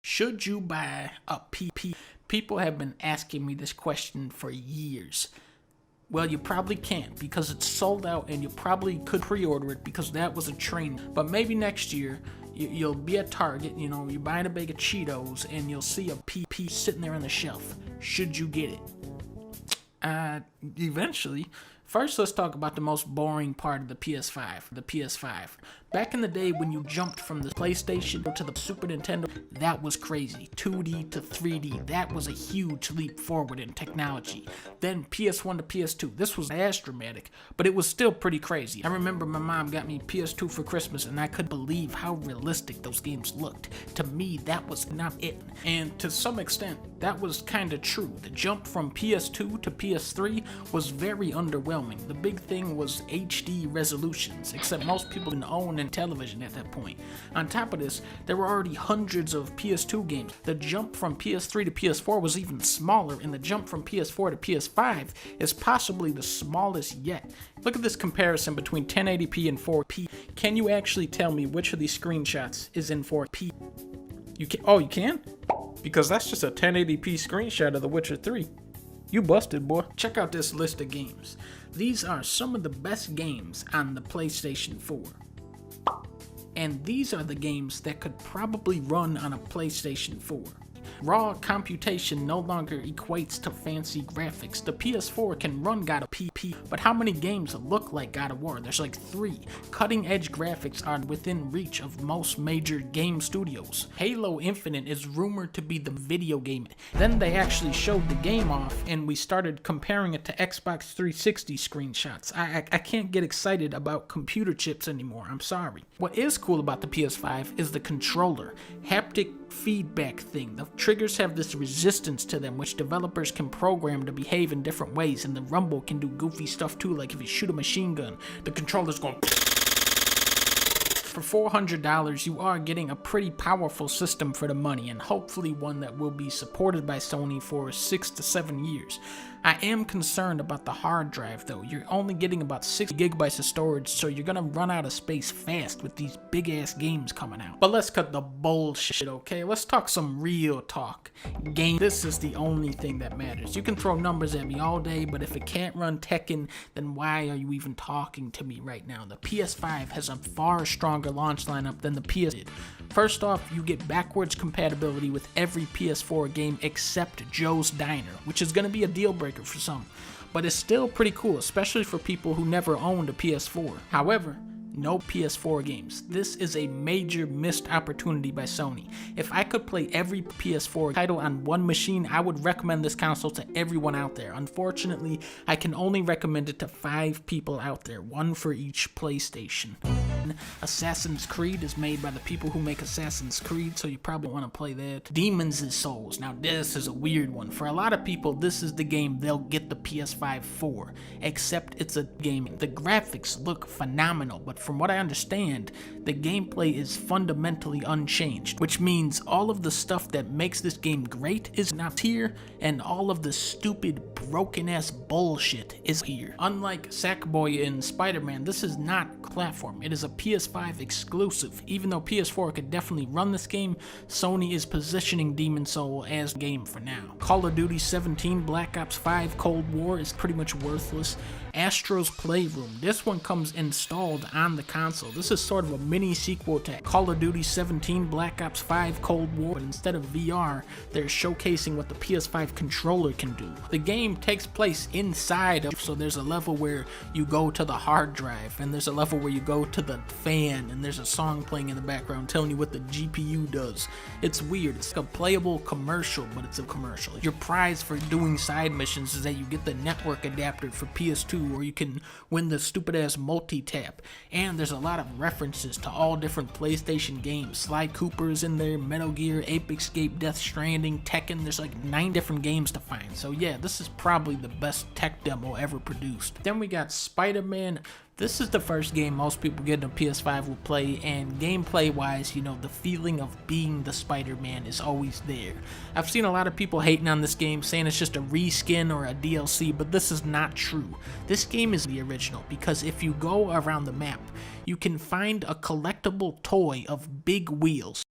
Should you buy a PP? People have been asking me this question for years. Well, you probably can't because it's sold out, and you probably could pre-order it because that was a train. But maybe next year, you'll be at Target, you're buying a bag of Cheetos, and you'll see a PP sitting there on the shelf. Should you get it? Eventually. First, let's talk about the most boring part of the PS5. Back in the day when you jumped from the PlayStation to the Super Nintendo, that was crazy. 2D to 3D, that was a huge leap forward in technology. Then PS1 to PS2, this was as dramatic, but it was still pretty crazy. I remember my mom got me PS2 for Christmas, and I couldn't believe how realistic those games looked. To me, that was not it. And to some extent, that was kinda true. The jump from PS2 to PS3 was very underwhelming. The big thing was HD resolutions, except most people didn't own a television at that point. On top of this, there were already hundreds of PS2 games. The jump from PS3 to PS4 was even smaller, and the jump from PS4 to PS5 is possibly the smallest yet. Look at this comparison between 1080p and 4P. Can you actually tell me which of these screenshots is in 4P? You can? Oh, you can? Because that's just a 1080p screenshot of The Witcher 3. You busted, boy. Check out this list of games. These are some of the best games on the PlayStation 4. And these are the games that could probably run on a PlayStation 4. Raw computation no longer equates to fancy graphics. The PS4 can run God of PP, but how many games look like God of War? There's like 3. Cutting edge graphics are within reach of most major game studios. Halo Infinite is rumored to be the video game. Then they actually showed the game off, and we started comparing it to Xbox 360 screenshots. I can't get excited about computer chips anymore, I'm sorry. What is cool about the PS5 is the controller. Haptic feedback thing. The triggers have this resistance to them, which developers can program to behave in different ways, and the rumble can do goofy stuff too, like if you shoot a machine gun, the controller's going. For $400, you are getting a pretty powerful system for the money, and hopefully one that will be supported by Sony for 6 to 7 years. I am concerned about the hard drive though. You're only getting about 6 gigabytes of storage, so you're gonna run out of space fast with these big ass games coming out. But let's cut the bullshit, okay? Let's talk some real talk. Game. This is the only thing that matters. You can throw numbers at me all day, but if it can't run Tekken, then why are you even talking to me right now? The PS5 has a far stronger launch lineup than the PS did. First off, you get backwards compatibility with every PS4 game except Joe's Diner, which is gonna be a deal breaker for some, but it's still pretty cool, especially for people who never owned a PS4. However, no PS4 games. This is a major missed opportunity by Sony. If I could play every PS4 title on one machine, I would recommend this console to everyone out there. Unfortunately, I can only recommend it to 5 people out there, 1 for each PlayStation. Assassin's Creed is made by the people who make Assassin's Creed, so you probably want to play that. Demon's Souls. Now this is a weird one. For a lot of people, this is the game they'll get the PS5 for, except it's a game. The graphics look phenomenal, but from what I understand, the gameplay is fundamentally unchanged, which means all of the stuff that makes this game great is not here, and all of the stupid, broken-ass bullshit is here. Unlike Sackboy in Spider-Man, this is not platform. It is a PS5 exclusive. Even though PS4 could definitely run this game, Sony is positioning Demon's Soul as the game for now. Call of Duty 17 Black Ops 5 Cold War is pretty much worthless. Astro's Playroom. This one comes installed on the console. This is sort of a mini sequel to Call of Duty 17 Black Ops 5 Cold War, but instead of VR, they're showcasing what the PS5 controller can do. The game takes place inside of, so there's a level where you go to the hard drive, and there's a level where you go to the fan, and there's a song playing in the background telling you what the GPU does. It's weird. It's like a playable commercial, but it's a commercial. Your prize for doing side missions is that you get the network adapter for PS2, or you can win the stupid ass multi-tap. And there's a lot of references to all different PlayStation games. Sly Cooper's in there, Metal Gear, Ape Escape, Death Stranding, Tekken. There's like 9 different games to find. So yeah, this is probably the best tech demo ever produced. Then we got Spider-Man. This is the first game most people getting a PS5 will play, and gameplay wise, the feeling of being the Spider-Man is always there. I've seen a lot of people hating on this game, saying it's just a reskin or a DLC, but this is not true. This game is the original, because if you go around the map, you can find a collectible toy of big wheels.